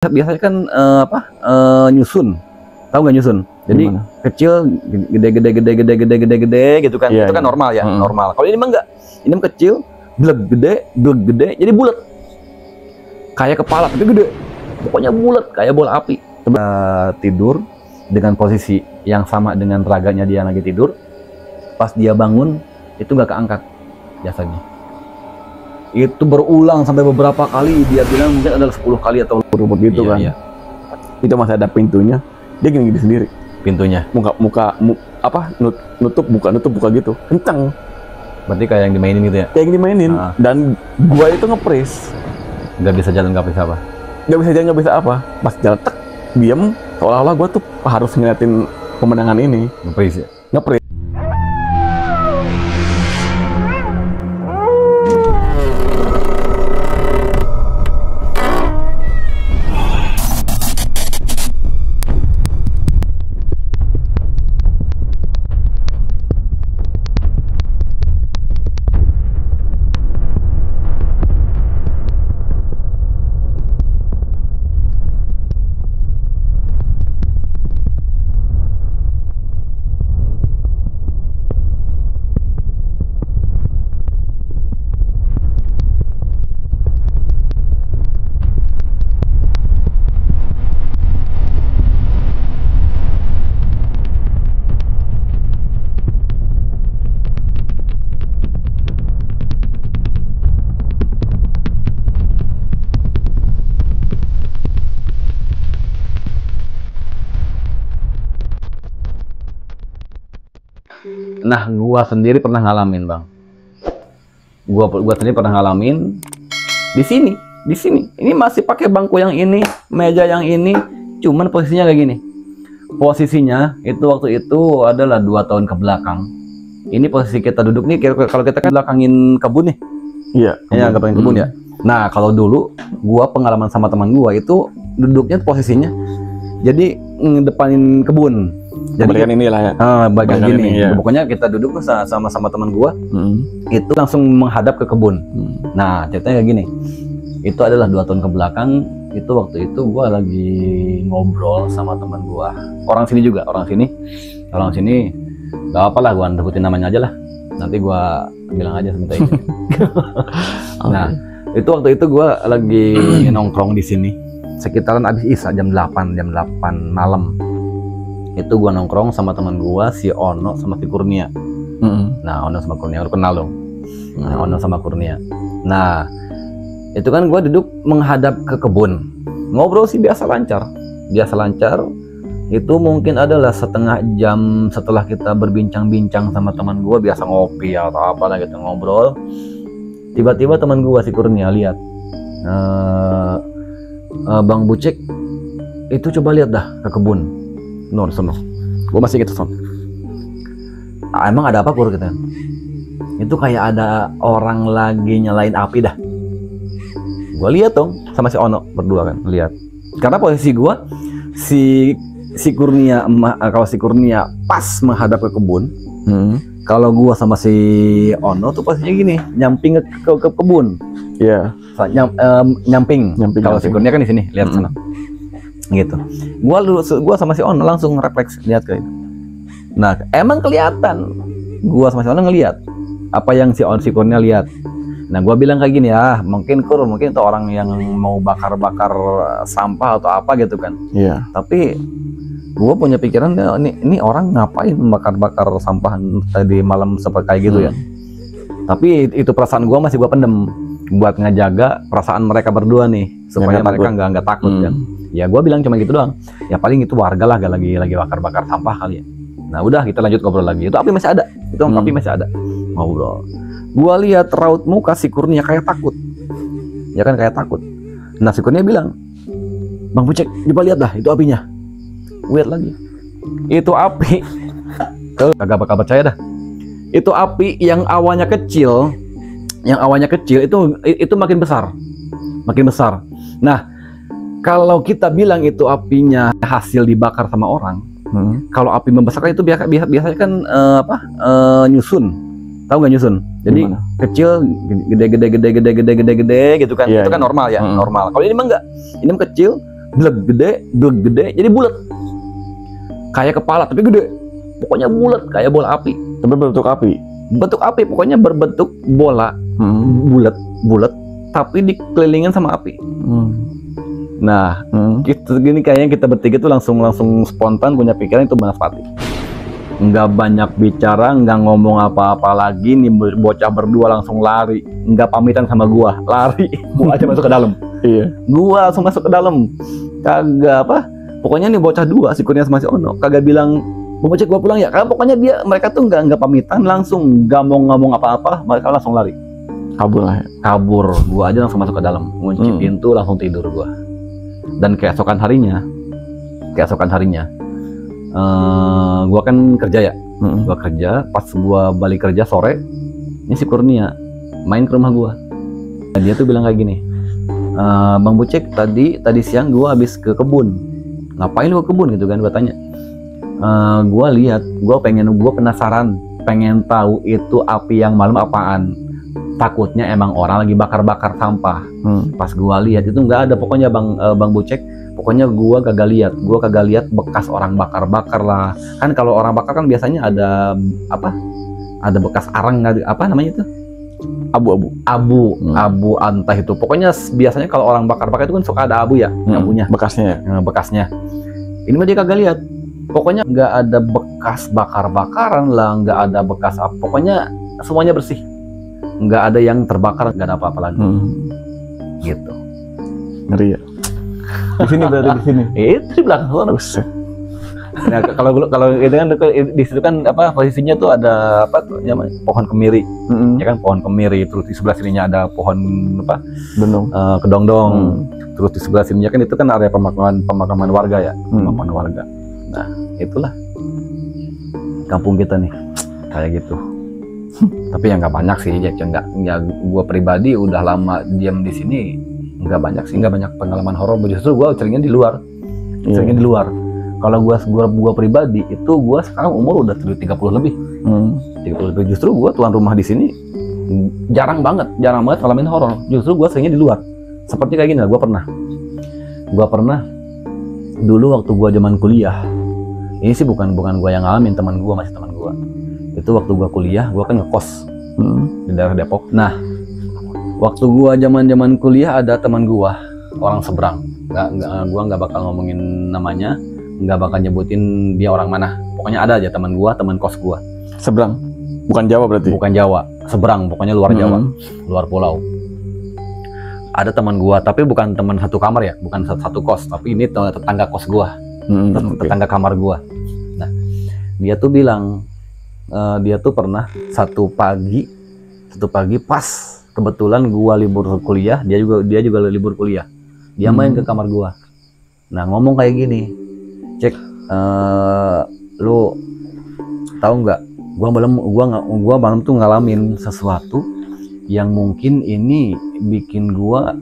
Biasanya kan nyusun, tahu nggak nyusun? Jadi Gimana? kecil, gede gitu kan? Iya, Itu kan iya. normal ya, normal. Kalau ini mah enggak, ini mah kecil, beleg gede, jadi bulat. Kayak kepala tapi gede, pokoknya bulat kayak bola api. Tidur dengan posisi yang sama dengan raganya dia lagi tidur. Pas dia bangun itu nggak keangkat biasanya. Itu berulang sampai beberapa kali, dia bilang mungkin ada 10 kali atau Begitu kan. iya. Itu masih ada pintunya. Dia gini sendiri. Pintunya. Nutup buka gitu. Kencang. Berarti kayak yang dimainin gitu ya? Kayak yang dimainin. Dan gua itu nge-freeze. Nggak bisa jalan, nggak bisa apa? Nggak bisa jalan, nggak bisa apa. Pas jalan tek, diem. Seolah-olah gua tuh harus ngeliatin pemandangan ini. Nge-freeze ya? Nge-freeze. Nah, gua sendiri pernah ngalamin, Bang. Gua sendiri pernah ngalamin di sini. Ini masih pakai bangku yang ini, meja yang ini, cuman posisinya kayak gini. Posisinya itu waktu itu adalah 2 tahun ke belakang. Ini posisi kita duduk nih, kalau kita kan belakangin kebun nih. Iya. Ya, belakangin kebun ya. Nah, kalau dulu gua pengalaman sama teman gua itu duduknya posisinya jadi ngedepanin kebun. Jadi bagian inilah ya. Bagian gini. Ini, ya. Pokoknya kita duduk sama teman gua, itu langsung menghadap ke kebun. Nah, ceritanya kayak gini. Itu adalah 2 tahun ke belakang. Itu waktu itu gua lagi ngobrol sama teman gua. Orang sini juga, orang sini. Gak apa lah, gua sebutin namanya aja lah. Nanti gua bilang aja sebentar ini. Nah, itu waktu itu gua lagi nongkrong di sini. Sekitaran abis Isya jam 8 malam. Itu gua nongkrong sama teman gua, si Ono sama si Kurnia. Nah, Ono sama Kurnia, lu kenal dong. Nah, Ono sama Kurnia. Nah, itu kan gua duduk menghadap ke kebun. Ngobrol sih biasa lancar. Itu mungkin adalah setengah jam setelah kita berbincang-bincang sama teman gua, biasa ngopi atau apa lah gitu, ngobrol. Tiba-tiba teman gua si Kurnia lihat, Bang Bucek, itu coba lihat dah ke kebun. Sono. Gue masih gitu, Son. Emang ada apa, Kur? Gitu. Itu kayak ada orang lagi nyalain api dah. Gue lihat dong sama si Ono berdua kan, lihat. Karena posisi gue si Kurnia, kalau si Kurnia pas menghadap ke kebun. Kalau gue sama si Ono tuh posisinya gini, nyamping ke kebun. Iya. Nyamping. Kalau si Kurnia kan di sini, lihat sana. Gitu. Gua sama si Ono langsung refleks lihat ke itu. Nah, emang kelihatan. Gua sama si Ono ngelihat apa yang si Kurnia lihat. Nah, gua bilang kayak gini, mungkin itu orang yang mau bakar-bakar sampah atau apa gitu kan. Iya. Tapi gua punya pikiran, ini orang ngapain bakar-bakar sampah tadi malam seperti kayak gitu ya. Tapi itu perasaan gua masih gua pendem buat ngejaga perasaan mereka berdua nih, supaya mereka nggak takut kan. Ya gue bilang cuma gitu doang. Ya paling itu warga lah, gak lagi bakar-bakar sampah kali ya. Nah udah, kita lanjut ngobrol lagi. Itu api masih ada. Api masih ada. Ngobrol. Gue lihat raut muka si Kurnia kayak takut. Ya kan, kayak takut. Nah si Kurnia bilang, Bang Bucek, coba lihat dah itu apinya. Lihat lagi. Itu api. Kagak bakal percaya dah. Itu api yang awalnya kecil. Itu makin besar. Nah, kalau kita bilang itu apinya hasil dibakar sama orang, kalau api membesar itu biasanya kan nyusun, tahu nggak nyusun? Jadi gimana? Kecil, gede gitu kan? Iya, itu kan normal ya, normal. Kalau ini mah enggak, ini mah kecil, beleg gede, jadi bulat. Kayak kepala tapi gede. Pokoknya bulat kayak bola api. Tapi berbentuk api. Bentuk api, pokoknya berbentuk bola, bulat, tapi dikelilingin sama api. Nah, gini kayaknya kita bertiga tuh langsung spontan punya pikiran itu Banaspati. Nggak banyak bicara, nggak ngomong apa-apa lagi, nih bocah berdua langsung lari, nggak pamitan sama gua, lari, gua aja masuk ke dalam. Iya. Gua langsung masuk ke dalam, kagak apa. Pokoknya nih bocah dua, si Kurnia sama si Ono, kagak bilang mau cek gua pulang ya. Karena pokoknya mereka tuh nggak pamitan, langsung nggak mau ngomong apa-apa, mereka langsung lari. Kabur lah ya. Kabur, gua aja langsung masuk ke dalam, ngunci pintu, langsung tidur gua. Dan keesokan harinya, gua kan kerja ya. Gua kerja, pas gua balik kerja sore, ini si Kurnia main ke rumah gua. Nah, dia tuh bilang kayak gini, Bang Bucek, tadi siang gua habis ke kebun. Ngapain lu ke kebun gitu kan, gua tanya. Gua lihat, gua penasaran, pengen tahu itu api yang malam apaan. Takutnya emang orang lagi bakar-bakar sampah. Pas gua lihat itu nggak ada, pokoknya Bang Bucek, pokoknya gua kagak lihat bekas orang bakar-bakar lah. Kan kalau orang bakar kan biasanya ada apa? Ada bekas arang, apa namanya itu? Abu entah itu. Pokoknya biasanya kalau orang bakar-bakar itu kan suka ada abu ya, abunya, bekasnya. Ini mah dia kagak lihat. Pokoknya nggak ada bekas bakar-bakaran lah, nggak ada bekas apa. Pokoknya semuanya bersih. Nggak ada yang terbakar, nggak ada apa-apa lagi. Gitu. Ngeri ya. Di sini berarti di sini. Itu di belakang sana. Nah, kalau itu kan di situ kan apa posisinya tuh ada apa tuh namanya pohon kemiri. Ya kan pohon kemiri, terus di sebelah sininya ada pohon apa? Kedongdong. Terus di sebelah sininya kan itu kan area pemakaman warga ya, pemakaman warga. Nah, itulah kampung kita nih. Kayak gitu. Tapi ya nggak banyak sih, ya gue pribadi udah lama diam di sini, nggak banyak pengalaman horor. Justru gue seringnya di luar, Kalau gue pribadi itu gue sekarang umur udah 30 lebih, 30 lebih. Justru gue tuan rumah di sini jarang banget ngalamin horor. Justru gue seringnya di luar. Seperti kayak gini lah, gue pernah dulu waktu gue zaman kuliah. Ini sih bukan gue yang ngalamin, masih teman gue. Itu waktu gua kuliah, gua kan ngekos di daerah Depok. Nah, waktu gua zaman kuliah ada teman gua, orang seberang. Gua nggak bakal ngomongin namanya, nggak bakal nyebutin dia orang mana. Pokoknya ada aja teman kos gua. Seberang, bukan Jawa berarti? Bukan Jawa, seberang, pokoknya luar Jawa, luar pulau. Ada teman gua, tapi bukan teman satu kamar ya, bukan satu kos, tapi ini tetangga kos gua, tetangga kamar gua. Nah, dia tuh bilang, dia tuh pernah satu pagi pas kebetulan gua libur kuliah, dia juga libur kuliah, dia main ke kamar gua. Nah, ngomong kayak gini, Cek, lu tahu nggak, gua malam tuh ngalamin sesuatu yang mungkin ini bikin gua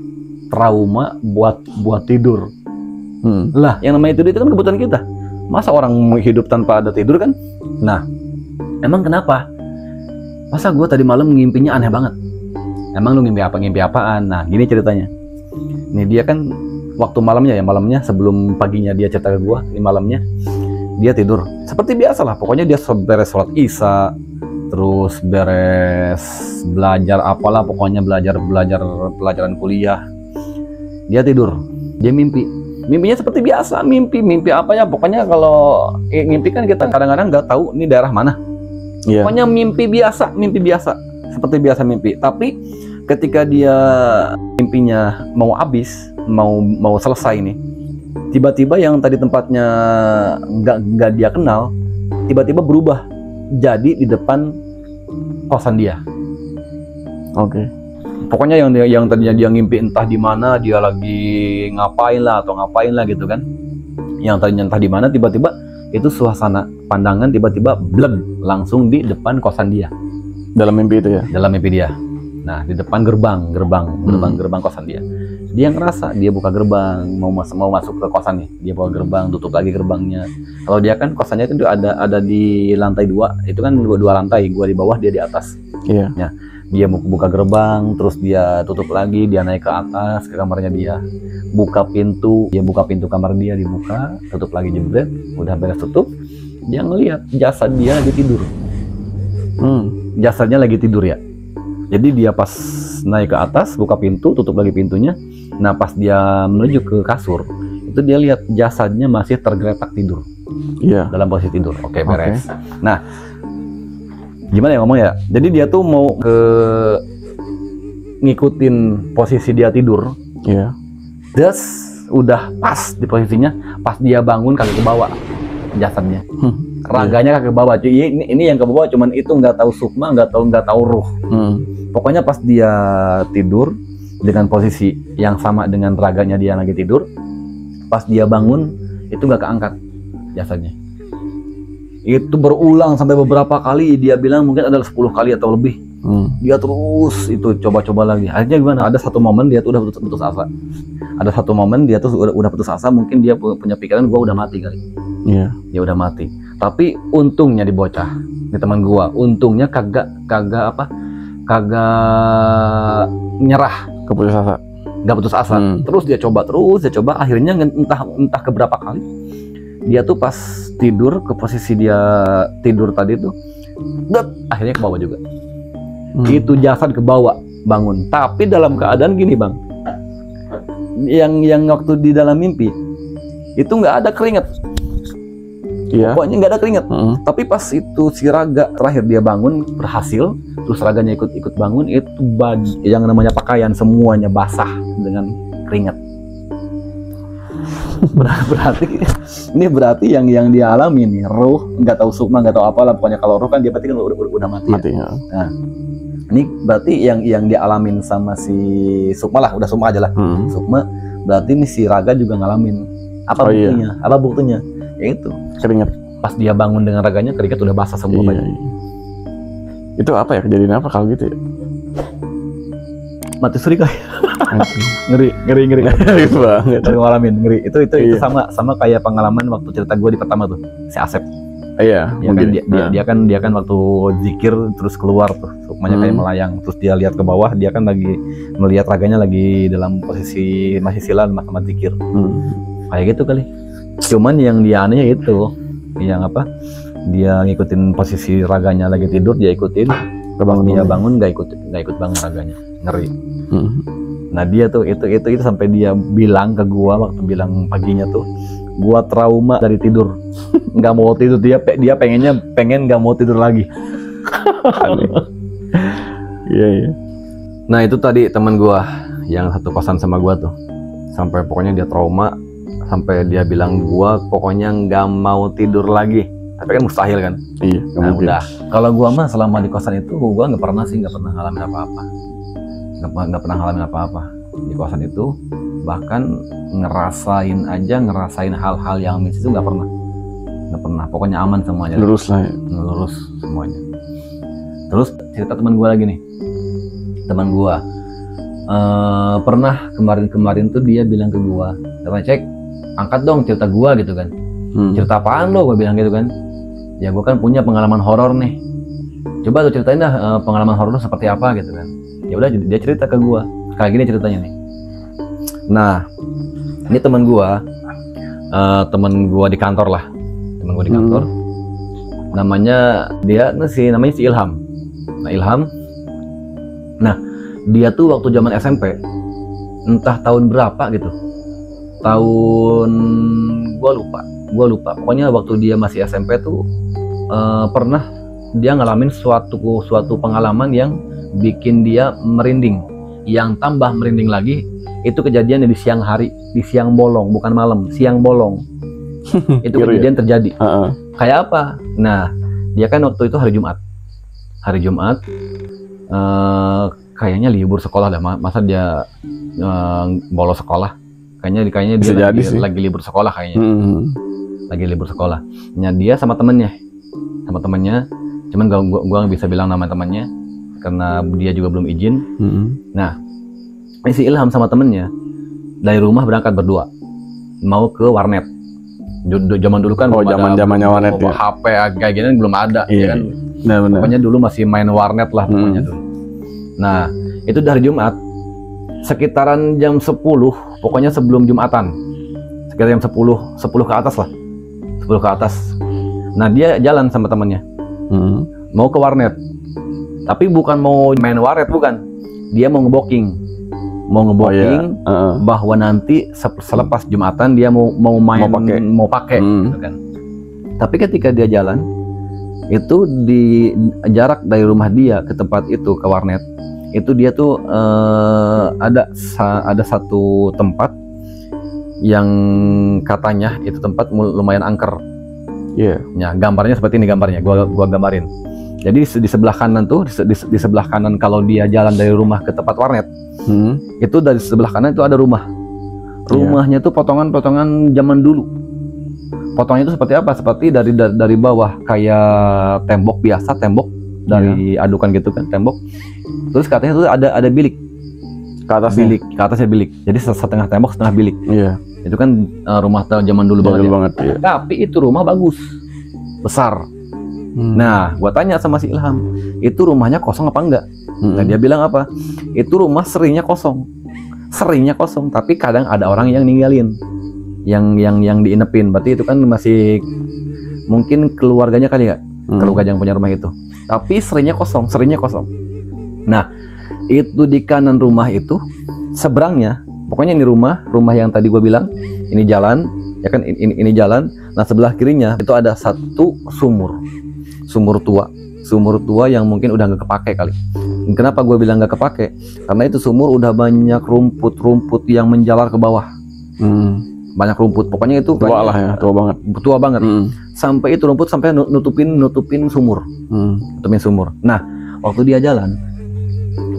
trauma buat tidur. Lah, yang namanya tidur itu kan kebutuhan kita. Masa orang hidup tanpa ada tidur kan? Nah, emang kenapa? Masa gue tadi malam ngimpinya aneh banget. Emang lu ngimpi apaan? Nah, gini ceritanya. Nih dia kan waktu malamnya sebelum paginya dia cerita ke gue, ini malamnya dia tidur. Seperti biasa lah, pokoknya dia beres sholat isya, terus beres belajar apalah, pokoknya pelajaran kuliah. Dia tidur, dia mimpinya seperti biasa, mimpi apa ya, pokoknya kalau mimpi kan kita kadang-kadang nggak tahu ini daerah mana. Pokoknya mimpi biasa, seperti biasa mimpi. Tapi ketika dia mimpinya mau habis, mau selesai nih, tiba-tiba yang tadi tempatnya nggak dia kenal, tiba-tiba berubah jadi di depan kosan dia. Pokoknya yang tadinya dia ngimpi entah di mana, dia lagi ngapain lah gitu kan. Yang tadinya entah di mana, tiba-tiba itu suasana pandangan tiba-tiba bleg langsung di depan kosan dia. Dalam mimpi itu ya? Dalam mimpi dia. Nah, di depan gerbang kosan dia. Dia ngerasa dia buka gerbang, mau masuk ke kosan nih. Dia buka gerbang, tutup lagi gerbangnya. Kalau dia kan kosannya itu ada di lantai 2, itu kan dua lantai, gua di bawah, dia di atas. Iya. Nah, Dia buka gerbang, terus dia tutup lagi, dia naik ke atas ke kamarnya dia, buka pintu kamar dia, dibuka, tutup lagi, jebret, udah beres tutup, dia ngelihat jasad dia lagi tidur. Jasadnya lagi tidur ya. Jadi dia pas naik ke atas, buka pintu, tutup lagi pintunya. Nah pas dia menuju ke kasur, itu dia lihat jasadnya masih tergeletak tidur. Iya. Dalam posisi tidur. Oke, beres. Nah, gimana ya ngomong ya? Jadi dia tuh mau ngikutin posisi dia tidur. Iya. Terus udah pas di posisinya, pas dia bangun kaki ke bawah jasadnya. Raganya kaki ke bawah. Cuy, ini yang ke bawah cuman itu, nggak tahu sukma, nggak tahu ruh. Pokoknya pas dia tidur dengan posisi yang sama dengan raganya dia lagi tidur, pas dia bangun itu nggak keangkat jasadnya. Itu berulang sampai beberapa kali, dia bilang mungkin ada 10 kali atau lebih. Dia terus itu coba-coba lagi. Akhirnya gimana? Ada satu momen dia tuh udah putus asa. Ada satu momen dia tuh udah putus asa, mungkin dia punya pikiran gua udah mati kali. Iya. Dia udah mati. Tapi untungnya di bocah, di teman gua, untungnya kagak nyerah, nggak putus asa. Terus dia coba, akhirnya entah keberapa kali dia tuh pas tidur ke posisi dia tidur tadi tuh, akhirnya ke bawah juga. Itu jasad ke bawah, bangun. Tapi dalam keadaan gini bang, yang waktu di dalam mimpi itu nggak ada keringat. Iya. Pokoknya nggak ada keringat. Tapi pas itu si Raga terakhir dia bangun berhasil, terus Raganya ikut bangun, itu baju yang namanya pakaian semuanya basah dengan keringat. berarti yang dia alami nih, ruh, nggak tahu sukma, nggak tahu apalah, pokoknya kalau ruh kan dia berarti kan udah mati. Ya? Nah, ini berarti yang dia alamin sama si Sukma lah, udah Sukma aja lah. Sukma berarti nih si Raga juga ngalamin. Apa buktinya? Iya. Apa buktinya? Ya itu keringat. Pas dia bangun dengan raganya, keringat udah basah semua. Iya. Itu apa ya, kejadian apa kalau gitu ya? Mati suri kayak ngeri banget. Ngalamin ngeri. Itu sama kayak pengalaman waktu cerita gue di pertama tuh, si Asep. Iya. Ya kan dia kan waktu zikir terus keluar tuh, sukmanya kayak melayang, terus dia lihat ke bawah, dia kan lagi melihat raganya lagi dalam posisi masih sila sama zikir. Kayak gitu kali. Cuman yang dia aneh itu, yang apa? Dia ngikutin posisi raganya lagi tidur, dia ikutin. Dia bangun nggak ikut bangun raganya, ngeri. Nah dia tuh itu sampai dia bilang ke gua waktu bilang paginya tuh, gua trauma dari tidur, nggak mau tidur, dia pengen nggak mau tidur lagi. Iya. Nah itu tadi teman gua yang satu kosan sama gua tuh, sampai pokoknya dia trauma, sampai dia bilang gua pokoknya nggak mau tidur lagi. Tapi kan mustahil kan. Iya. Nah udah. Kalau gua mah selama di kosan itu gua nggak pernah ngalamin apa-apa. Nggak pernah ngalamin apa-apa di kosan itu. Bahkan ngerasain hal-hal yang miss itu nggak pernah. Pokoknya aman semuanya. Lurus lah ya. Lurus semuanya. Terus cerita teman gua lagi nih. Teman gua pernah kemarin tuh dia bilang ke gua, "Coba cek, angkat dong cerita gua," gitu kan. Cerita apaan lo? Gua bilang gitu kan. Ya gua kan punya pengalaman horor nih. Coba tuh ceritain dah pengalaman horor seperti apa gitu kan. Ya udah dia cerita ke gua. Kayak gini ceritanya nih. Nah, ini teman gua di kantor lah. Teman gua di kantor. Namanya si Ilham. Nah, Ilham. Nah, dia tuh waktu zaman SMP, entah tahun berapa gitu. Tahun gua lupa. Pokoknya waktu dia masih SMP tuh pernah dia ngalamin suatu pengalaman yang bikin dia merinding. Yang tambah merinding lagi itu kejadian di siang hari, di siang bolong, bukan malam, siang bolong. Itu kejadian terjadi. Kayak apa? Nah, dia kan waktu itu hari Jumat. Kayaknya libur sekolah dah. Masa dia bolos sekolah? Kayaknya dia lagi libur sekolah kayaknya. Lagi libur sekolah. Nah, dia sama temennya. Cuman gua nggak bisa bilang nama temannya karena dia juga belum izin. Nah, si Ilham sama temennya dari rumah berangkat berdua mau ke warnet. Zaman dulu kan zamannya warnet ya. HP kayak gini belum ada. Iya, ya kan. Benar. Pokoknya dulu masih main warnet lah pokoknya dulu. Nah, itu dari Jumat sekitaran jam 10, pokoknya sebelum Jumatan. Sekitar jam 10 ke atas lah. 10 ke atas. Nah, dia jalan sama temannya. Mau ke warnet. Tapi bukan mau main warnet, bukan. Dia mau ngeboking. Bahwa nanti selepas Jumatan dia mau main, mau pakai gitu kan. Tapi ketika dia jalan, itu di jarak dari rumah dia ke tempat itu, ke warnet, itu dia tuh ada satu tempat yang katanya itu tempat lumayan angker. Ya, gambarnya seperti ini gambarnya. Gua gambarin. Jadi di sebelah kanan tuh, di sebelah kanan kalau dia jalan dari rumah ke tempat warnet, itu dari sebelah kanan itu ada rumah. Rumahnya tuh potongan-potongan zaman dulu. Potongnya itu seperti apa? Seperti dari bawah kayak tembok biasa, tembok dari adukan gitu kan, tembok. Terus katanya tuh ada bilik ke atasnya. Ke atasnya bilik. Jadi setengah tembok, setengah bilik. Iya. Itu kan rumah zaman dulu banget. Ya. Tapi itu rumah bagus, besar. Nah, gua tanya sama si Ilham, itu rumahnya kosong apa enggak? Nah, dia bilang apa? Itu rumah seringnya kosong, tapi kadang ada orang yang ninggalin. Yang diinepin, berarti itu kan masih mungkin keluarganya kali ya, keluarga yang punya rumah itu. Tapi seringnya kosong. Nah, itu di kanan rumah itu, seberangnya, pokoknya ini rumah yang tadi gue bilang, ini jalan, ya kan, ini jalan. Nah, sebelah kirinya itu ada satu sumur tua yang mungkin udah nggak kepake kali. Kenapa gue bilang nggak kepake? Karena itu sumur udah banyak rumput yang menjalar ke bawah. Banyak rumput, pokoknya itu tua lah ya, tua banget. Sampai itu rumput sampai nutupin sumur. Nah, waktu dia jalan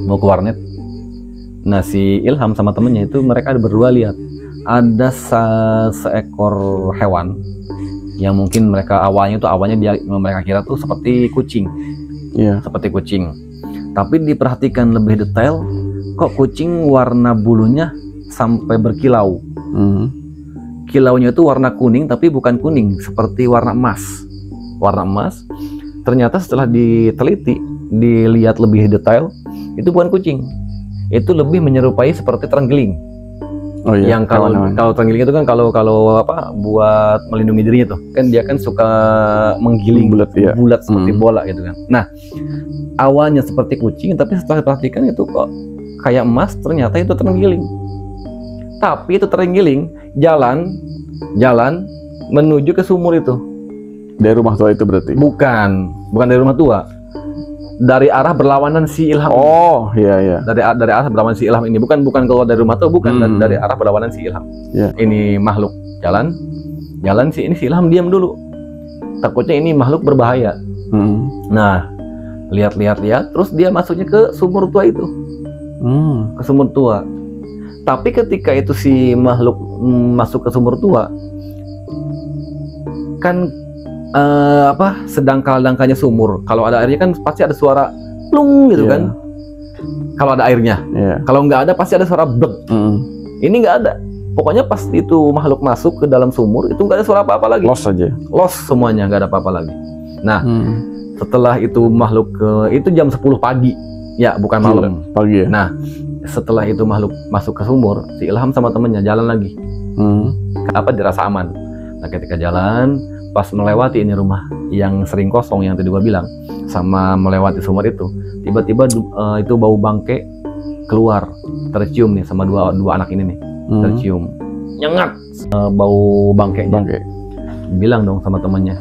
mau ke warnet, nah si Ilham sama temennya itu mereka berdua lihat ada seekor hewan yang mungkin mereka awalnya mereka kira tuh seperti kucing. Seperti kucing. Tapi diperhatikan lebih detail, kok kucing warna bulunya sampai berkilau. Kilaunya itu warna kuning, tapi bukan kuning, seperti warna emas. Ternyata setelah diteliti, dilihat lebih detail, itu bukan kucing. Itu lebih menyerupai seperti terenggiling. Yang kalau terenggiling itu kan kalau apa buat melindungi dirinya tuh, kan dia kan suka menggiling bulat seperti bola gitu kan. Nah, awalnya seperti kucing, tapi setelah diperhatikan itu kok kayak emas, ternyata itu terenggiling. Tapi itu terenggiling jalan menuju ke sumur itu. Dari rumah tua itu berarti? Bukan dari rumah tua. Dari arah berlawanan si Ilham. Oh, iya. Dari arah berlawanan si Ilham ini, bukan keluar dari rumah tua, bukan. Dari arah berlawanan si Ilham. Ini makhluk jalan si Ilham diam dulu. Takutnya ini makhluk berbahaya. Nah, lihat, terus dia masuknya ke sumur tua itu. Ke sumur tua. Tapi ketika itu si makhluk masuk ke sumur tua, kan sedang kala-dangkanya sumur. Kalau ada airnya kan pasti ada suara plung gitu kan. Kalau ada airnya. Kalau nggak ada pasti ada suara blek. Ini nggak ada. Pokoknya pas itu makhluk masuk ke dalam sumur, itu nggak ada suara apa-apa lagi. Los semuanya, nggak ada apa-apa lagi. Nah, setelah itu makhluk itu jam 10 pagi. Ya, bukan malam. Pagi ya. Nah, setelah itu makhluk masuk ke sumur, si Ilham sama temennya jalan lagi. Kenapa? Dirasa aman. Nah, ketika jalan, pas melewati ini rumah yang sering kosong yang tadi gua bilang, sama melewati sumur itu, tiba-tiba itu bau bangke keluar, tercium nih sama dua anak ini nih, tercium, nyengat bau bangke. Bilang dong sama temennya,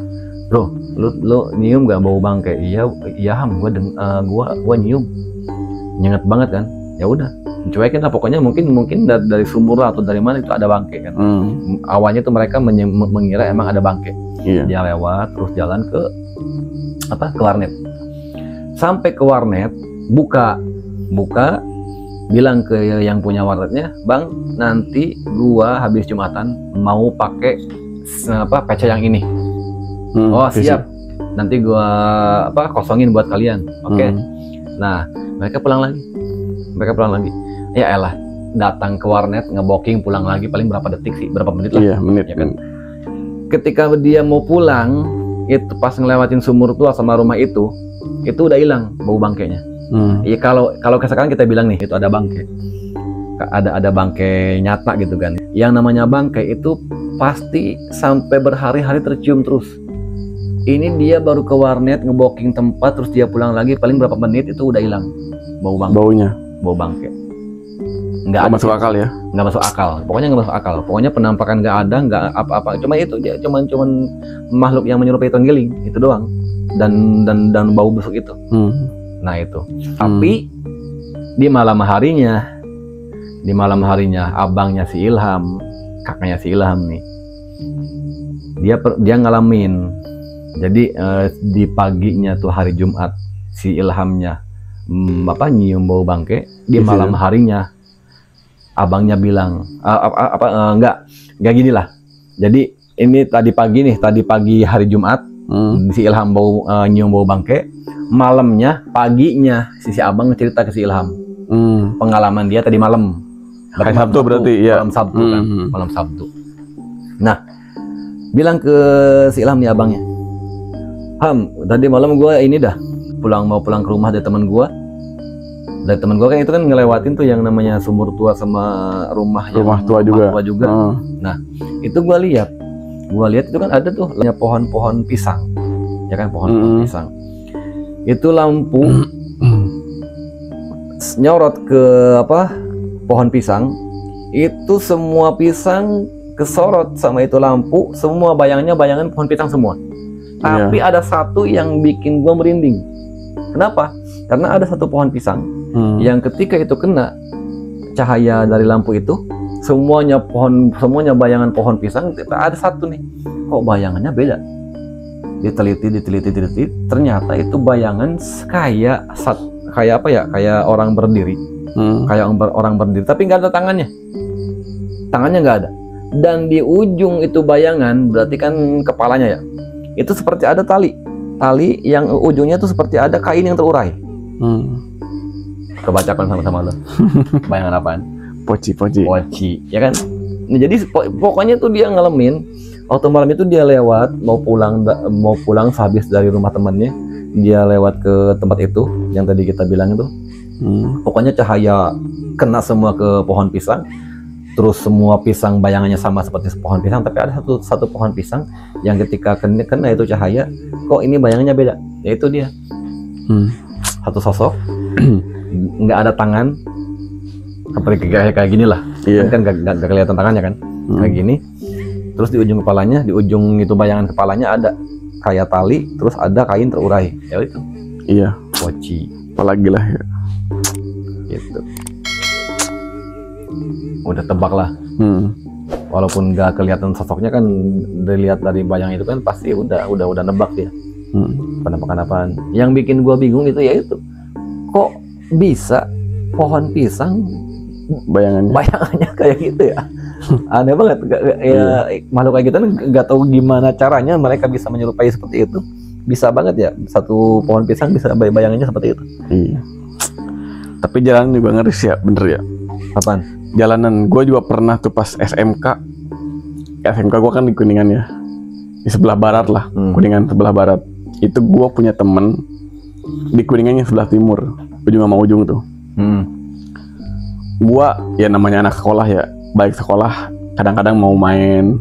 bro, lu nyium gak bau bangke? Iya Ham, gua nyium, nyengat banget kan. Ya udah, cuekin lah, pokoknya mungkin dari sumur atau dari mana itu ada bangke kan. Awalnya tuh mereka mengira emang ada bangke. Dia lewat terus jalan ke warnet. Sampai ke warnet, buka, bilang ke yang punya warnetnya, "Bang, nanti gua habis Jumatan mau pakai peca yang ini." Oh, siap. Nanti gua kosongin buat kalian. Oke. Nah, mereka pulang lagi. Ya elah, datang ke warnet, ngeboking, pulang lagi paling berapa detik sih? Berapa menit lah? Iya, menit ya kan. Ketika dia mau pulang, itu pas ngelewatin sumur tua sama rumah itu udah hilang bau bangkainya. Iya, kalau sekarang kita bilang nih itu ada bangke, ada bangke nyata gitu kan. Yang namanya bangke itu pasti sampai berhari-hari tercium terus. Ini dia baru ke warnet ngeboking tempat, terus dia pulang lagi paling berapa menit itu udah hilang bau bangke. Nggak masuk akal ya? Nggak masuk akal. Pokoknya nggak masuk akal. Pokoknya penampakan nggak ada, nggak apa-apa. Cuma itu dia cuman makhluk yang menyerupai tenggiling itu doang. Dan bau busuk itu. Nah itu. Tapi di malam harinya abangnya si Ilham, kakaknya si Ilham nih, dia ngalamin. Jadi di paginya tuh hari Jumat si Ilhamnya nyium bau bangke. Di malam harinya abangnya bilang enggak gini lah. Jadi ini tadi pagi hari Jumat si Ilham nyium bau bangke. Malamnya paginya si abang cerita ke si Ilham pengalaman dia tadi malam. Hari Sabtu berarti ya. Malam Sabtu kan, malam Sabtu. Nah, bilang ke si Ilham nih abangnya, Ham, tadi malam gue ini mau pulang ke rumah dari teman gue. Dari teman gue kan itu kan ngelewatin tuh yang namanya sumur tua sama rumah tua juga. Nah, itu gue lihat itu kan ada tuh pohon-pohon pisang, ya kan pohon-pohon pisang. Itu lampu nyorot ke pohon pisang, itu semua pisang kesorot sama itu lampu, semua bayangan pohon pisang semua. Tapi ada satu yang bikin gua merinding. Kenapa? Karena ada satu pohon pisang yang ketika itu kena cahaya dari lampu itu, semuanya bayangan pohon pisang. Ada satu nih, kok bayangannya beda. Diteliti, ternyata itu bayangan kayak orang berdiri, orang berdiri, tapi nggak ada tangannya nggak ada. Dan di ujung itu bayangan berarti kan kepalanya ya, itu seperti ada tali yang ujungnya tuh seperti ada kain yang terurai. Kebacakan sama-sama lo. Bayangan apaan? Poci, ya kan. Nah, jadi pokoknya tuh dia ngalamin. Waktu malam itu dia lewat mau pulang sehabis dari rumah temannya, dia lewat ke tempat itu yang tadi kita bilang itu. Pokoknya cahaya kena semua ke pohon pisang, terus semua pisang bayangannya sama seperti pohon pisang, tapi ada satu pohon pisang yang ketika kena itu cahaya, kok ini bayangannya beda. Yaitu dia satu sosok, nggak ada tangan, seperti kayak gini lah. Kan nggak kelihatan tangannya kan, kayak gini. Terus di ujung kepalanya, di ujung itu bayangan kepalanya ada kayak tali, terus ada kain terurai. Ya itu. Iya. Poci. Apalagi lah ya. Gitu. Udah tebak lah. Walaupun nggak kelihatan sosoknya kan, dilihat dari bayang itu kan pasti udah nebak dia. Penampakan apaan? Yang bikin gua bingung itu ya itu. Kok bisa pohon pisang bayangannya kayak gitu ya? Aneh banget ya. Makhluk kayak gitu nggak tahu gimana caranya mereka bisa menyerupai seperti itu. Bisa banget ya, satu pohon pisang bisa bayangannya seperti itu. Iya. Tapi jalan juga ngeri ya, bener ya. Apaan? Jalanan gue juga pernah tuh pas SMK gue kan di Kuningan ya, di sebelah barat lah. Kuningan sebelah barat itu gue punya temen di Kuningan yang sebelah timur, ujung sama ujung tuh. Gue ya namanya anak sekolah ya, baik sekolah kadang-kadang mau main,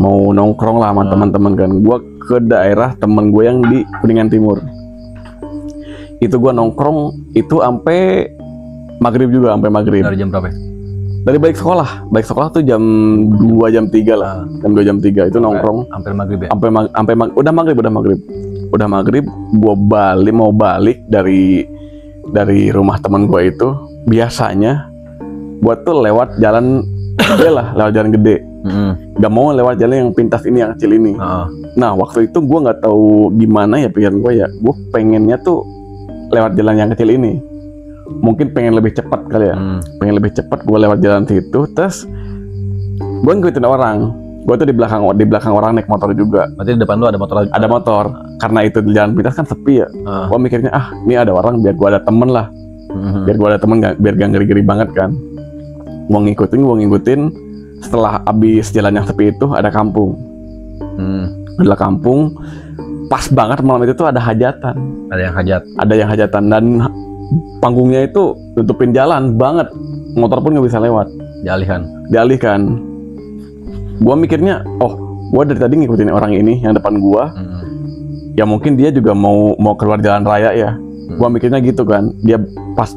mau nongkrong lah sama teman-teman kan. Gue ke daerah temen gue yang di Kuningan Timur. Itu gue nongkrong itu sampai maghrib juga, sampai maghrib. Dari jam berapa? Dari balik sekolah tuh jam 2 jam 3 lah. Jam 2 jam 3 itu nongkrong hampir maghrib ya? Udah maghrib gue mau balik dari rumah temen gue itu. Biasanya gue tuh lewat jalan gede lah, lewat jalan gede. Gak mau lewat jalan yang pintas ini, yang kecil ini. Nah waktu itu gue nggak tahu gimana ya pikiran gue ya, gue pengennya tuh lewat jalan yang kecil ini. Mungkin pengen lebih cepat kali ya. Pengen lebih cepat, gue lewat jalan situ. Terus gue ngikutin orang. Gue tuh di belakang orang naik motor juga. Berarti di depan lu ada motor? Ada motor. Karena itu di jalan pintas kan sepi ya. Gue mikirnya ini ada orang, biar gue ada temen lah. Biar gue ada temen, biar gak ngeri-ngeri banget kan. Gue ngikutin. Setelah abis jalan yang sepi itu ada kampung. Adalah kampung. Pas banget malam itu tuh ada hajatan. Ada yang hajatan. Dan panggungnya itu tutupin jalan banget, motor pun nggak bisa lewat. Dialihkan. Gua mikirnya, oh, gua dari tadi ngikutin orang ini yang depan gua. Ya mungkin dia juga mau keluar jalan raya ya. Gua mikirnya gitu kan. Dia pas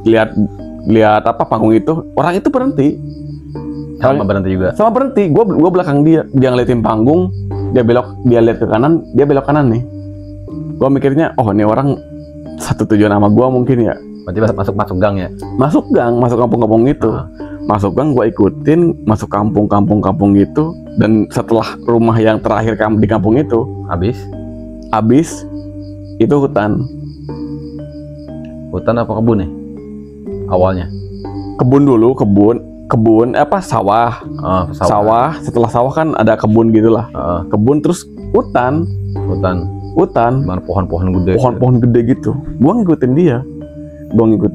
lihat apa panggung itu, orang itu berhenti. Sama berhenti juga. Sama berhenti. Gua belakang dia. Dia ngeliatin panggung, dia lihat ke kanan, dia belok kanan nih. Gua mikirnya, oh, ini orang satu tujuan sama gua mungkin ya. Berarti masuk gang ya? Masuk gang, masuk kampung-kampung itu. Masuk gang, gua ikutin, masuk kampung gitu. Dan setelah rumah yang terakhir di kampung itu habis itu hutan apa kebun nih awalnya? Kebun apa sawah. Sawah. Setelah sawah kan ada kebun gitulah. Kebun terus hutan. Mana pohon-pohon gede gitu. Gua ngikutin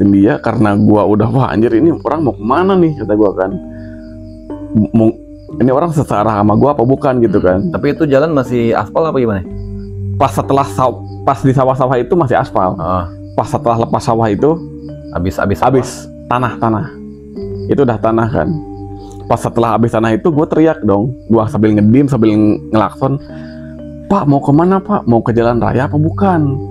dia karena gua udah, wah anjir, ini orang mau kemana nih, kata gua kan. Ini orang searah sama gua apa bukan gitu kan. Tapi itu jalan masih aspal apa gimana? Pas di sawah-sawah itu masih aspal. Pas setelah lepas sawah itu habis tanah. Itu udah tanah kan. Pas setelah habis tanah itu gue teriak dong. Gue sambil ngedim, sambil ngelakson, "Pak, mau kemana Pak? Mau ke jalan raya apa bukan?"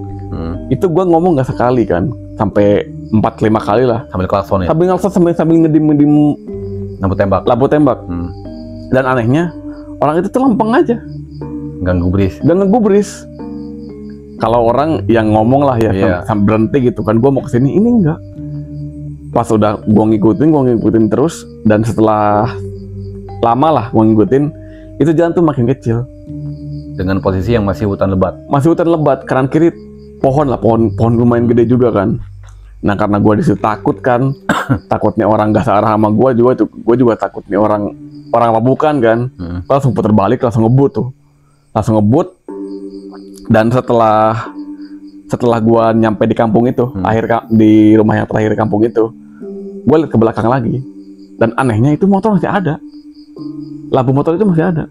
Itu gue ngomong gak sekali kan, sampai 4-5 kali lah. Sambil klakson ya? Sambil ngelakson, sambil ngedim lampu tembak. Dan anehnya orang itu tuh lempeng aja, gak ngegubris. Kalau orang yang ngomong lah ya, sambil berhenti gitu kan, gue mau kesini, ini enggak. Pas udah gue ngikutin terus, dan setelah lama lah gue ngikutin, itu jalan tuh makin kecil. Dengan posisi yang masih hutan lebat. Kanan kiri pohon lumayan gede juga kan. Nah karena gue disitu takut kan, takutnya orang gak searah sama gue juga takut nih orang apa bukan kan. Langsung putar balik, langsung ngebut. Dan setelah gue nyampe di kampung itu, di rumah yang terakhir di kampung itu, gue lihat ke belakang lagi, dan anehnya itu motor masih ada, lampu motor itu masih ada.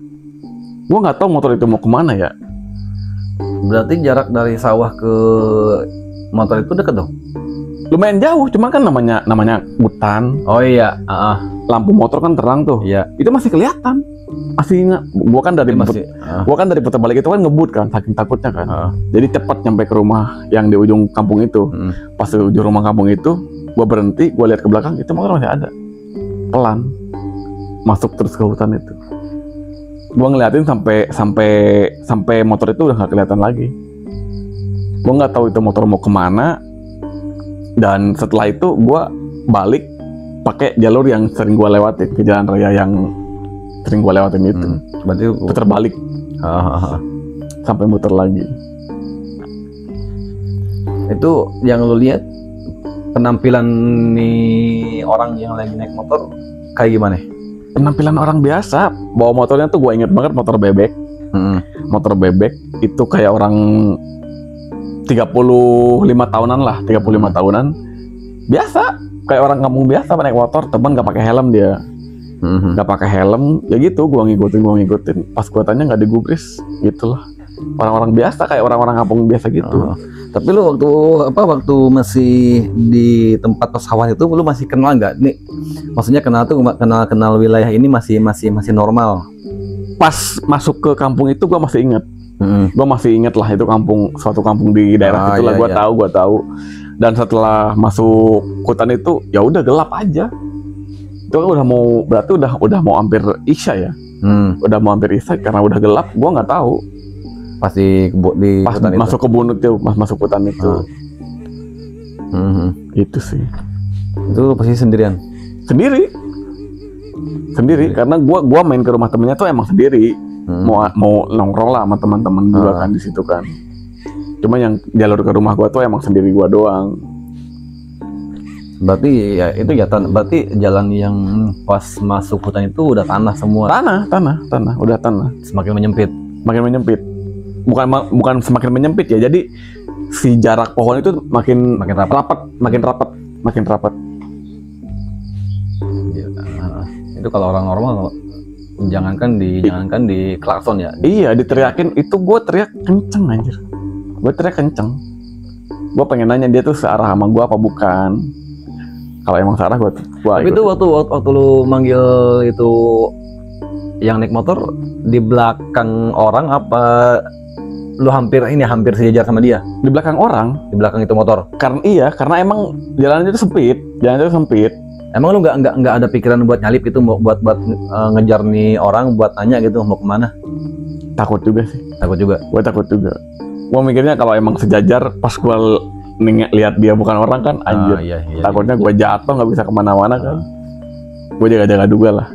Gue nggak tahu motor itu mau kemana ya. Berarti jarak dari sawah ke motor itu dekat dong? Lumayan jauh, cuman kan namanya hutan. Oh iya. Lampu motor kan terang tuh. Iya. Itu masih kelihatan. Masih ingat, gua kan dari putar balik itu kan ngebut kan, saking takutnya kan. Jadi cepat nyampe ke rumah yang di ujung kampung itu. Pas di ujung rumah kampung itu, gua berhenti, gua lihat ke belakang, itu motor masih ada. Pelan masuk terus ke hutan itu. Gua ngeliatin sampai motor itu udah nggak kelihatan lagi. Gua nggak tahu itu motor mau kemana. Dan setelah itu gua balik pakai jalur yang sering gua lewatin, ke jalan raya yang sering gue lewatin itu. Berarti putar balik sampai muter lagi. Itu yang lu lihat penampilan nih orang yang lagi naik motor kayak gimana? Penampilan orang biasa. Bawa motornya tuh gue inget banget, motor bebek. Motor bebek itu kayak orang 35 tahunan lah, 35 tahunan. Biasa, kayak orang kampung biasa naik motor, teman gak pakai helm dia. Gak pakai helm, ya gitu, gua ngikutin. Pas gua tanya nggak digubris, gitulah. Orang-orang biasa, kayak orang-orang kampung biasa gitu. Tapi lu waktu masih di tempat pesawat itu, lu masih kenal nggak? Nih, maksudnya kenal wilayah ini masih normal. Pas masuk ke kampung itu, gua masih inget. Gua masih inget lah itu suatu kampung di daerah itulah. Gua tahu. Dan setelah masuk hutan itu, ya udah gelap aja. Itu kan berarti udah mau hampir isya ya. Udah mau hampir isya karena udah gelap. Gua nggak tahu. Pasti di pas masuk kebun itu, masuk hutan itu. Itu sih. Itu pasti sendirian. Sendiri. Karena gua main ke rumah temennya tuh emang sendiri. Mau nongkrong lah sama teman-teman juga kan di situ kan. Cuma yang jalur ke rumah gua tuh emang sendiri gua doang. Berarti ya itu ya berarti jalan yang pas masuk hutan itu udah tanah semua. Tanah, udah tanah. Semakin menyempit. Bukan semakin menyempit ya. Jadi si jarak pohon itu makin rapat. Ya, itu kalau orang normal jangankan di klakson ya. Iya, diteriakin itu, gue teriak kenceng anjir. Gue Gue pengen nanya dia tuh searah sama gue apa bukan. Kalau emang searah gue Tapi itu waktu lu manggil itu yang naik motor di belakang orang apa lu hampir sejajar sama dia? di belakang orang. Di belakang itu motor. Karena emang jalannya itu sempit. Emang lu nggak ada pikiran buat nyalip itu, buat ngejar nih orang, buat tanya gitu mau kemana? Takut juga sih. Gue takut juga. Gue mikirnya kalau emang sejajar, pas gue lihat dia bukan orang kan, anjir. Iya, Takutnya gue jatuh nggak bisa kemana-mana kan. Gue jaga-jaga juga lah.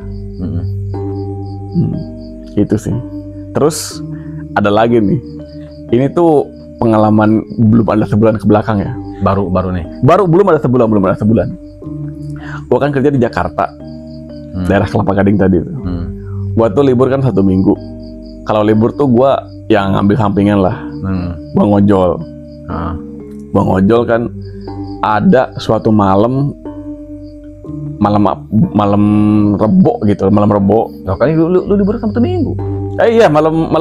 Itu sih. Terus ada lagi nih. Ini tuh pengalaman belum ada sebulan ke belakang ya. Baru nih. Belum ada sebulan. Gue kan kerja di Jakarta, daerah Kelapa Gading tadi tuh. Gue tuh libur kan 1 minggu. Kalau libur tuh gue yang ngambil sampingan lah. Gue ngojol. Gue ngojol kan. Ada suatu malam Rebo gitu, malam Rebo. Oh, kan lu libur 1 minggu. Iya, malam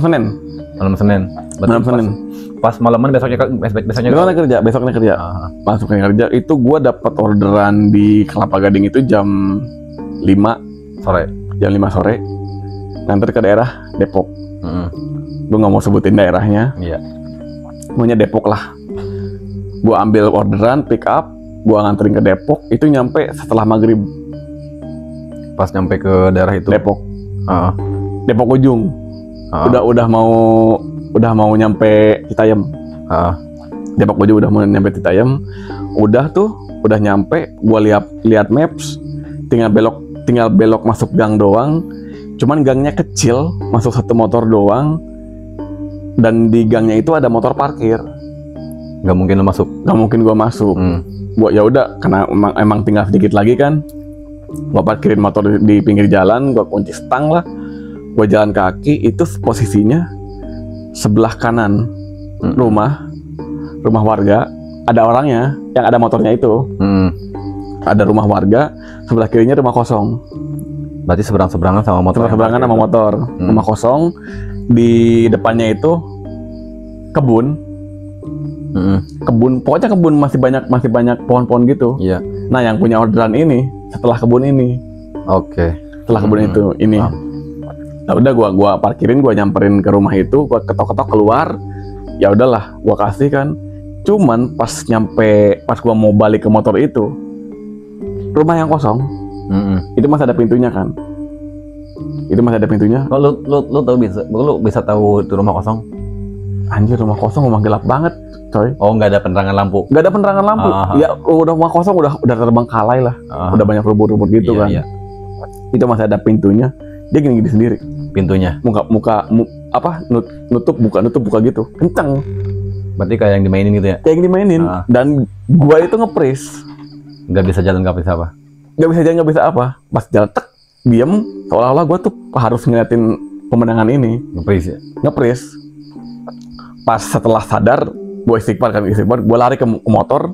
Senin. Pas malaman besoknya kerja. Masuknya kerja itu gue dapat orderan di Kelapa Gading itu jam 5 sore. Nganter ke daerah Depok. Gue nggak mau sebutin daerahnya. Iya. Pokoknya Depok lah. Gue ambil orderan, pick up, gue nganterin ke Depok. Itu nyampe setelah maghrib. Pas nyampe ke daerah itu. Depok. Depok ujung. Udah mau nyampe Citayam. Depok ujung udah mau nyampe Citayam. Udah nyampe. Gue lihat maps. Tinggal belok masuk gang doang. Cuman gangnya kecil, masuk 1 motor doang. Dan di gangnya itu ada motor parkir. Nggak mungkin gue masuk. Gue ya udah, karena emang tinggal sedikit lagi kan. Gue parkirin motor di pinggir jalan, gue kunci stang lah. Gue jalan kaki, itu posisinya sebelah kanan rumah warga ada orangnya, yang ada motornya itu. Ada rumah warga, sebelah kirinya rumah kosong. Berarti seberang-seberangan sama motor. Rumah kosong. Di depannya itu kebun. Pokoknya kebun masih banyak pohon-pohon gitu. Iya. Nah, yang punya orderan ini setelah kebun ini. Oke. Setelah kebun itu ini. Nah, udah gua parkirin, gua nyamperin ke rumah itu, gua ketok-ketok keluar. Ya udahlah, gua kasih kan. Cuman pas gua mau balik ke motor itu, rumah yang kosong. Itu masih ada pintunya kan. Oh, lu bisa tahu itu rumah kosong? Anjir, rumah kosong, rumah gelap banget, coy. Oh, nggak ada penerangan lampu? Nggak ada penerangan lampu. Ya udah, rumah kosong udah terbengkalai lah. Udah banyak rumput-rumput gitu kan. Iya. Itu masih ada pintunya. Dia gini-gini sendiri. Pintunya? Nutup buka gitu. Kenceng. Berarti kayak yang dimainin gitu ya? Kayak yang dimainin. Dan gua itu ngepris. Nggak bisa jalan, nggak bisa apa? Nggak bisa apa. Pas jalan, diem. Seolah-olah gua tuh harus ngeliatin pemandangan ini. Ngepris. Pas setelah sadar, gue istighfar, gue lari ke motor,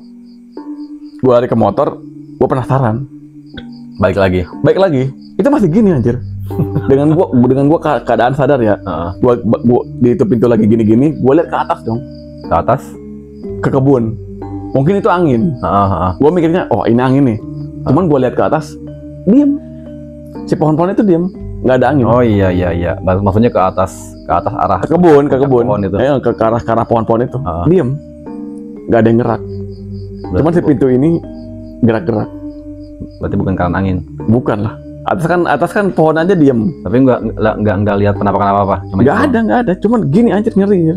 gue penasaran, balik lagi, itu masih gini anjir, dengan gue keadaan sadar ya, gue di itu pintu lagi gini, gue lihat ke atas dong, ke kebun, mungkin itu angin, gue mikirnya, oh ini angin nih, cuman gue lihat ke atas, diem, si pohon-pohon itu diem, nggak ada angin. Oh iya, maksudnya ke atas arah ke kebun pohon itu. Ke arah pohon-pohon itu. Diem. Nggak ada yang gerak. Cuman si pintu ini gerak-gerak. Berarti bukan karena angin. Bukan lah. Atas kan pohon aja diem. Tapi nggak lihat penampakan apa-apa. Nggak ada. Cuman gini anjir, ngeri.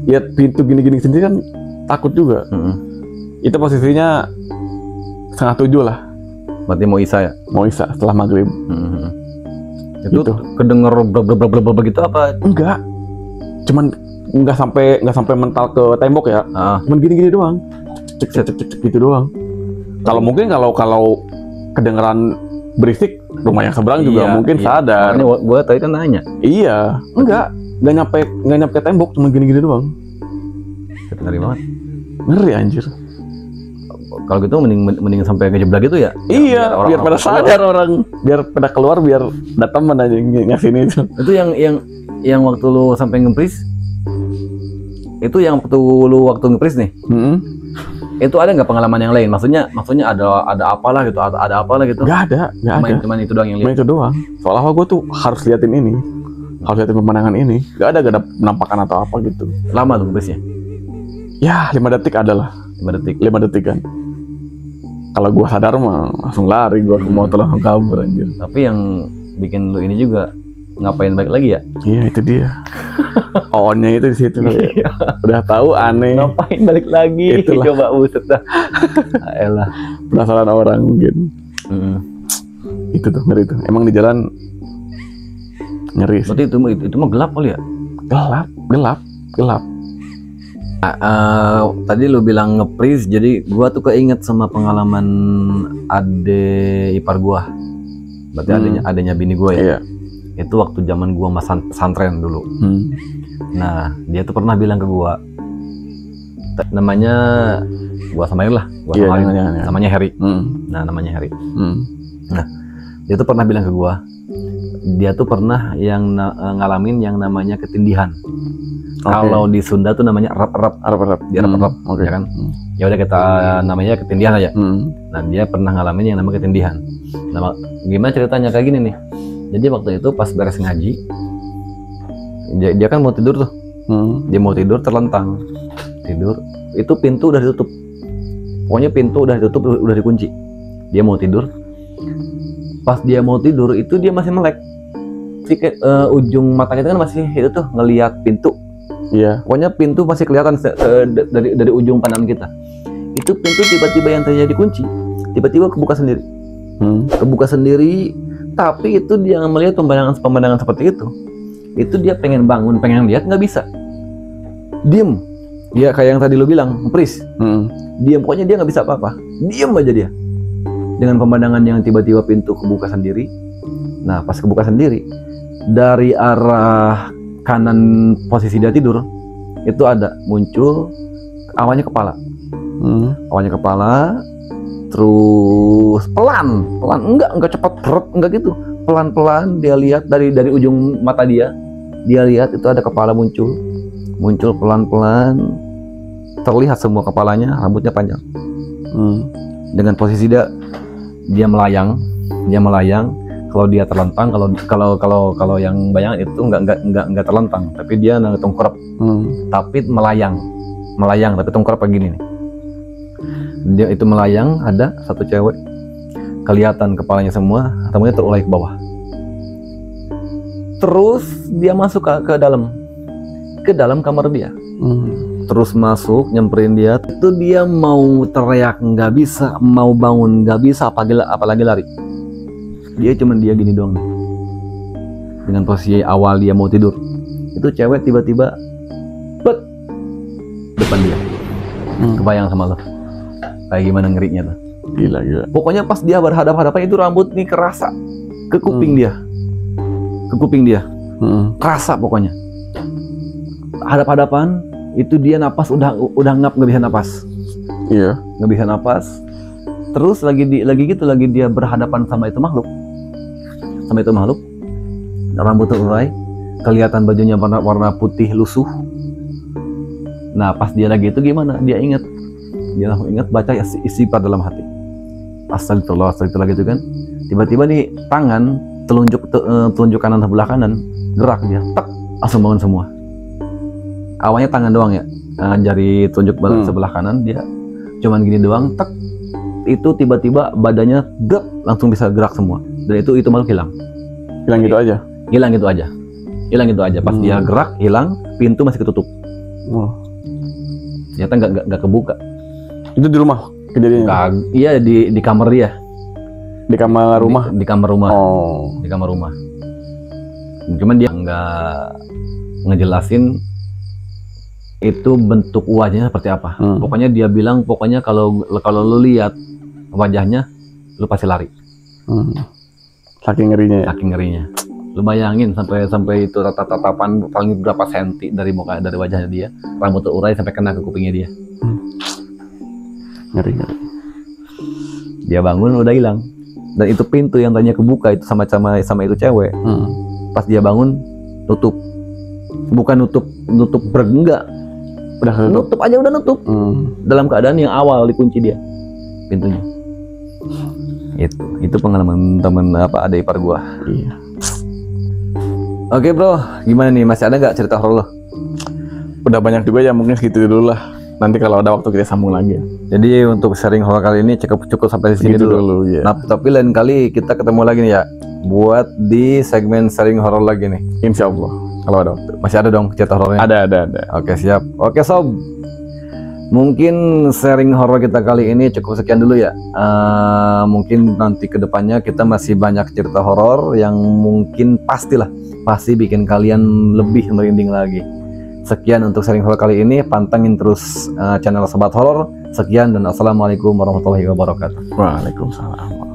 Lihat pintu gini-gini sendiri kan takut juga. Itu posisinya 6:30 lah. Berarti mau Isya ya? Mau Isya setelah maghrib. Itu kedenger begitu apa? Enggak. Cuman nggak sampai mental ke tembok ya. Cuman gini-gini doang. Cek gitu doang. Kalau mungkin kalau kedengeran berisik, rumah yang seberang juga mungkin sadar. Ini gua tadi kan nanya. Iya, enggak nyampe ke tembok, cuma gini-gini doang. Ngeri banget. Ngeri anjir. Kalau gitu mending sampai ngejeblak gitu ya? Iya, biar pada sadar orang, biar pada keluar, biar datang mana ngasih ini itu. Itu yang waktu lu sampai ngempris, itu yang waktu nge-freeze nih. Itu ada nggak pengalaman yang lain? Maksudnya ada apalah gitu, ada apalah gitu? Nggak ada. Cuman itu doang yang Cuma lihat. itu doang. Soalnya gue tuh harus liatin ini, harus liatin pemandangan ini. Nggak ada penampakan atau apa gitu. Lama tuh nge-freeze-nya? Ya 5 detik adalah. 5 detik. 5 detik kan. Kalau gue sadar mah langsung lari, gue ke motor langsung kabur anjir. Tapi yang bikin lu ini juga ngapain balik lagi ya? Iya itu dia. On-nya itu di situ. Udah tahu aneh. Ngapain balik lagi? Itulah. Coba buset dah. Elah. Penasaran orang mungkin. Itu tuh ngeri tuh. Emang di jalan ngeri sih. Berarti itu mah gelap kali ya? Gelap. Tadi lu bilang nge-freeze, jadi gua tuh keinget sama pengalaman ade ipar gua. Berarti adanya bini gua ya. Iya. Itu waktu zaman gua pesantren dulu. Nah, dia tuh pernah bilang ke gua, namanya gua samain lah, Iya, samain. jangan. Namanya Harry. Nah, namanya Harry. Nah, dia tuh pernah bilang ke gua, dia tuh pernah yang ngalamin yang namanya ketindihan. Kalau di Sunda tuh namanya erap-erap. Dia erap-erap, Oke. ya kan? Ya udah kita namanya ketindihan aja. Nah, dia pernah ngalamin yang namanya ketindihan. Nah, gimana ceritanya kayak gini nih? Jadi waktu itu pas beres ngaji, dia kan mau tidur tuh. Dia mau tidur, terlentang. Tidur, itu pintu udah ditutup. Pokoknya pintu udah ditutup, udah dikunci. Dia mau tidur. Pas dia mau tidur, itu dia masih melek. Ujung mata kita kan masih itu tuh ngelihat pintu. Iya. Pokoknya pintu masih kelihatan dari ujung pandangan kita. Itu pintu tiba-tiba yang tadinya dikunci, tiba-tiba kebuka sendiri. Kebuka sendiri, tapi itu dia melihat pemandangan seperti itu. Itu dia pengen bangun, pengen lihat, nggak bisa. Diem. Dia kayak yang tadi lu bilang, freeze. Diem, pokoknya dia nggak bisa apa-apa. Diem aja dia. Dengan pemandangan yang tiba-tiba pintu kebuka sendiri. Nah, pas kebuka sendiri, dari arah kanan posisi dia tidur itu ada muncul awannya kepala. Awannya kepala, terus pelan enggak cepat enggak gitu, pelan dia lihat dari ujung mata dia lihat itu ada kepala muncul pelan terlihat semua kepalanya, rambutnya panjang. Dengan posisi dia melayang. Kalau dia terlentang, kalau yang bayangan itu nggak terlentang, tapi dia tengkurap, tapi melayang tapi tengkurap kayak gini nih. Dia itu melayang, ada satu cewek, kelihatan kepalanya semua, rambutnya terulai ke bawah. Terus dia masuk ke dalam kamar dia. Terus masuk, nyamperin dia. Itu dia mau teriak nggak bisa, mau bangun nggak bisa, apalagi lari. Dia gini doang nih. Dengan posisi awal dia mau tidur, itu cewek tiba-tiba depan dia. Kebayang sama lo kayak gimana ngerinya tuh. Gila. Pokoknya pas dia berhadapan itu rambut nih kerasa ke kuping dia. Kerasa pokoknya. Hadap-hadapan itu dia napas udah ngap, nggak bisa napas. Iya. Nggak bisa napas. Terus lagi dia berhadapan sama itu makhluk. Rambut terurai, kelihatan bajunya warna putih lusuh. Nah, pas dia lagi itu gimana? Dia langsung ingat baca istighfar dalam hati. Astagfirullah gitu kan. Tiba-tiba nih tangan telunjuk kanan sebelah kanan gerak, dia langsung bangun semua. Awalnya tangan doang ya, jari telunjuk sebelah kanan dia cuman gini doang, itu tiba-tiba badannya langsung bisa gerak semua. Dan itu makhluk hilang gitu aja. Pas dia gerak hilang, pintu masih ketutup. Ternyata nggak kebuka. Itu di rumah kejadiannya? Iya, di kamar dia. Di kamar rumah? Di kamar rumah. Oh. Di kamar rumah. Cuman dia nggak ngejelasin itu bentuk wajahnya seperti apa. Pokoknya dia bilang, kalau lu lihat wajahnya, lu pasti lari. Saking ngerinya. Lu bayangin sampai itu tatapan paling berapa senti dari wajahnya dia, rambut terurai sampai kena ke kupingnya dia. Ngeri. Dia bangun udah hilang. Dan itu pintu yang tadinya kebuka itu sama itu cewek. Pas dia bangun tutup. Bukan nutup enggak. Udah nutup aja udah nutup. Dalam keadaan yang awal dikunci dia pintunya. Itu pengalaman temen adik ipar gua. Iya. Oke bro, gimana nih, masih ada nggak cerita horor lo? Udah banyak juga ya, mungkin segitu dulu lah. Nanti kalau ada waktu kita sambung lagi ya. Jadi untuk sharing horor kali ini cukup sampai di sini dulu. Ya. Nah, tapi lain kali kita ketemu lagi nih ya, buat di segmen sharing horor lagi nih. Insya Allah kalau ada waktu. Masih ada dong cerita horornya? Ada. Oke, siap. Oke sob, mungkin sharing horor kita kali ini cukup sekian dulu ya. Mungkin nanti kedepannya kita masih banyak cerita horor yang mungkin pasti bikin kalian lebih merinding lagi. Sekian untuk sharing horor kali ini. Pantengin terus channel Sobat Horor. Sekian dan assalamualaikum warahmatullahi wabarakatuh. Waalaikumsalam.